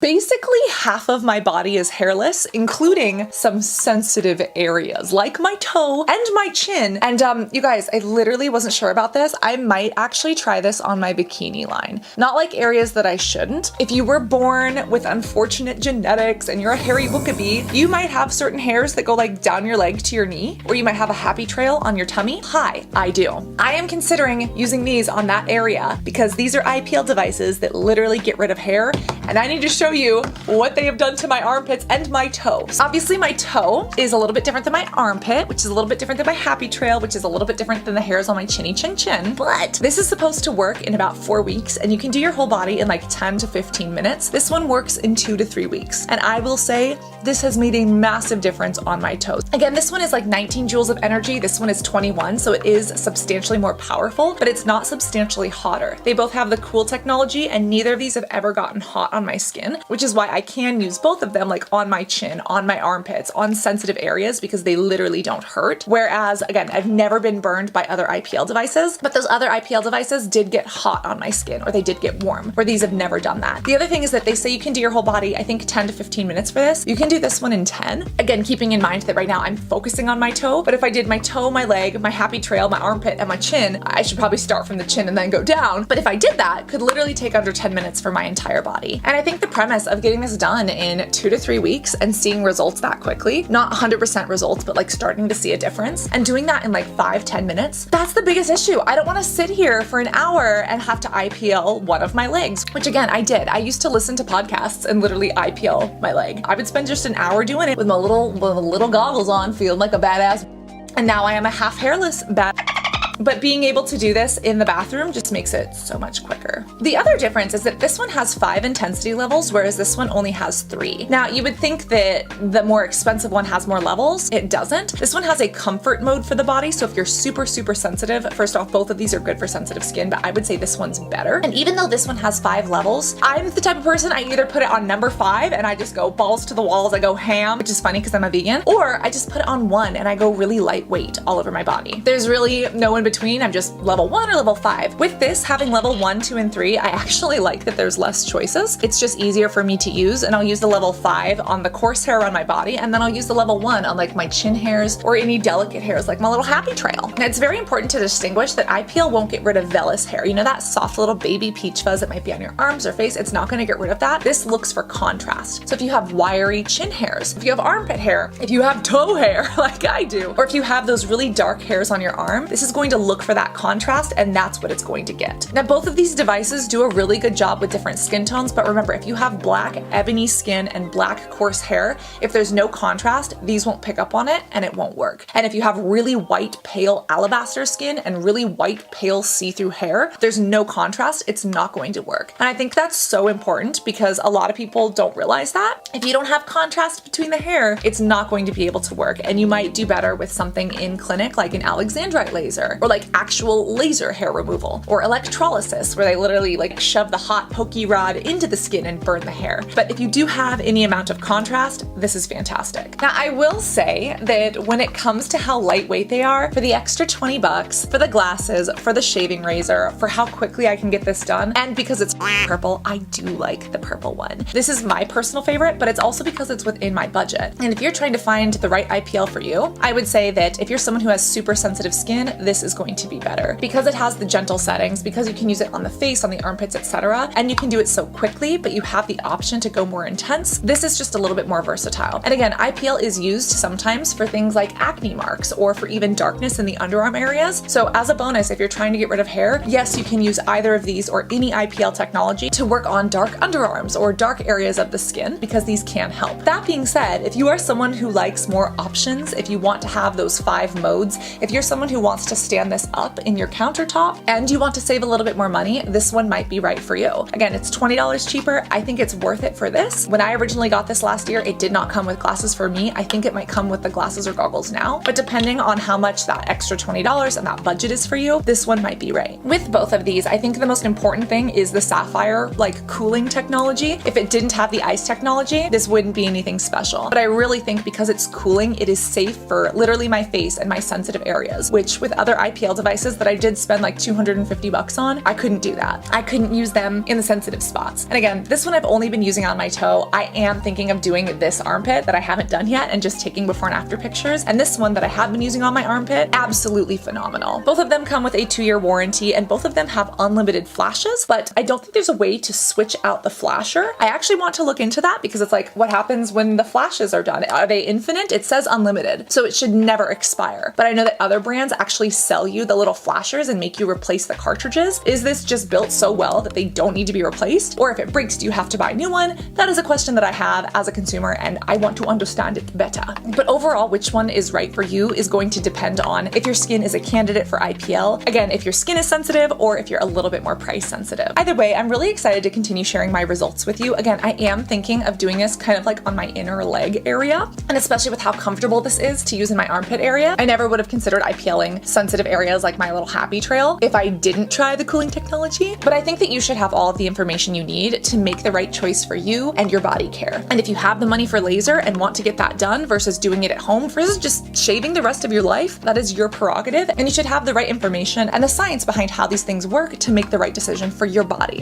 Basically, half of my body is hairless, including some sensitive areas like my toe and my chin. And you guys, I literally wasn't sure about this. I might actually try this on my bikini line. Not like areas that I shouldn't. If you were born with unfortunate genetics and you're a hairy wookabee, you might have certain hairs that go like down your leg to your knee, or you might have a happy trail on your tummy. Hi, I do. I am considering using these on that area because these are IPL devices that literally get rid of hair, and I need to show you what they have done to my armpits and my toes. Obviously, my toe is a little bit different than my armpit, which is a little bit different than my happy trail, which is a little bit different than the hairs on my chinny chin chin. But this is supposed to work in about 4 weeks, and you can do your whole body in like 10 to 15 minutes. This one works in 2 to 3 weeks. And I will say this has made a massive difference on my toes. Again, this one is like 19 joules of energy. This one is 21, so it is substantially more powerful, but it's not substantially hotter. They both have the cool technology, and neither of these have ever gotten hot on my skin, which is why I can use both of them like on my chin, on my armpits, on sensitive areas, because they literally don't hurt. Whereas, again, I've never been burned by other IPL devices, but those other IPL devices did get hot on my skin, or they did get warm, where these have never done that. The other thing is that they say you can do your whole body, I think 10 to 15 minutes for this. You can do this one in 10. Again, keeping in mind that right now I'm focusing on my toe, but if I did my toe, my leg, my happy trail, my armpit, and my chin, I should probably start from the chin and then go down. But if I did that, could literally take under 10 minutes for my entire body. And I think the premise of getting this done in 2 to 3 weeks and seeing results that quickly, not 100% results, but like starting to see a difference, and doing that in like 5-10 minutes, that's the biggest issue. I don't want to sit here for an hour and have to IPL one of my legs, which again, I did. I used to listen to podcasts and literally IPL my leg. I would spend just an hour doing it with my little goggles on, feeling like a badass. And now I am a half hairless bad. But being able to do this in the bathroom just makes it so much quicker. The other difference is that this one has 5 intensity levels, whereas this one only has 3. Now, you would think that the more expensive one has more levels. It doesn't. This one has a comfort mode for the body, so if you're super, super sensitive, first off, both of these are good for sensitive skin, but I would say this one's better. And even though this one has 5 levels, I'm the type of person, I either put it on number 5 and I just go balls to the walls, I go ham, which is funny because I'm a vegan, or I just put it on 1 and I go really lightweight all over my body. There's really no in between. I'm just level 1 or level 5. With this, having level 1, 2, and 3, I actually like that there's less choices. It's just easier for me to use, and I'll use the level 5 on the coarse hair on my body, and then I'll use the level 1 on like my chin hairs or any delicate hairs like my little happy trail. And it's very important to distinguish that IPL won't get rid of vellus hair. You know that soft little baby peach fuzz that might be on your arms or face? It's not going to get rid of that. This looks for contrast. So if you have wiry chin hairs, if you have armpit hair, if you have toe hair like I do, or if you have those really dark hairs on your arm, this is going to look for that contrast, and that's what it's going to get. Now, both of these devices do a really good job with different skin tones, but remember, if you have black ebony skin and black coarse hair, if there's no contrast, these won't pick up on it and it won't work. And if you have really white pale alabaster skin and really white pale see-through hair, there's no contrast, it's not going to work. And I think that's so important because a lot of people don't realize that. If you don't have contrast between the hair, it's not going to be able to work, and you might do better with something in clinic like an Alexandrite laser, or like actual laser hair removal, or electrolysis, where they literally like shove the hot pokey rod into the skin and burn the hair. But if you do have any amount of contrast, this is fantastic. Now, I will say that when it comes to how lightweight they are, for the extra 20 bucks, for the glasses, for the shaving razor, for how quickly I can get this done, and because it's purple, I do like the purple one. This is my personal favorite, but it's also because it's within my budget. And if you're trying to find the right IPL for you, I would say that if you're someone who has super sensitive skin, this is going to be better. Because it has the gentle settings, because you can use it on the face, on the armpits, etc., and you can do it so quickly, but you have the option to go more intense, this is just a little bit more versatile. And again, IPL is used sometimes for things like acne marks or for even darkness in the underarm areas. So as a bonus, if you're trying to get rid of hair, yes, you can use either of these or any IPL technology to work on dark underarms or dark areas of the skin, because these can help. That being said, if you are someone who likes more options, if you want to have those 5 modes, if you're someone who wants to stand this up in your countertop and you want to save a little bit more money, this one might be right for you. Again, it's $20 cheaper. I think it's worth it for this. When I originally got this last year, it did not come with glasses for me. I think it might come with the glasses or goggles now, but depending on how much that extra $20 and that budget is for you, this one might be right. With both of these, I think the most important thing is the sapphire like cooling technology. If it didn't have the ice technology, this wouldn't be anything special. But I really think because it's cooling, it is safe for literally my face and my sensitive areas, which with other IPL devices that I did spend like $250 on, I couldn't do that. I couldn't use them in the sensitive spots. And again, this one I've only been using on my toe. I am thinking of doing this armpit that I haven't done yet and just taking before and after pictures. And this one that I have been using on my armpit, absolutely phenomenal. Both of them come with a 2-year warranty and both of them have unlimited flashes, but I don't think there's a way to switch out the flasher. I actually want to look into that because it's like, what happens when the flashes are done? Are they infinite? It says unlimited, so it should never expire. But I know that other brands actually sell you the little flashers and make you replace the cartridges. Is this just built so well that they don't need to be replaced? Or if it breaks, do you have to buy a new one? That is a question that I have as a consumer and I want to understand it better. But overall, which one is right for you is going to depend on if your skin is a candidate for IPL. Again, if your skin is sensitive or if you're a little bit more price sensitive. Either way, I'm really excited to continue sharing my results with you. Again, I am thinking of doing this kind of like on my inner leg area, and especially with how comfortable this is to use in my armpit area. I never would have considered IPLing sensitive areas like my little happy trail if I didn't try the cooling technology, but I think that you should have all of the information you need to make the right choice for you and your body care. And if you have the money for laser and want to get that done versus doing it at home versus just shaving the rest of your life, that is your prerogative, and you should have the right information and the science behind how these things work to make the right decision for your body.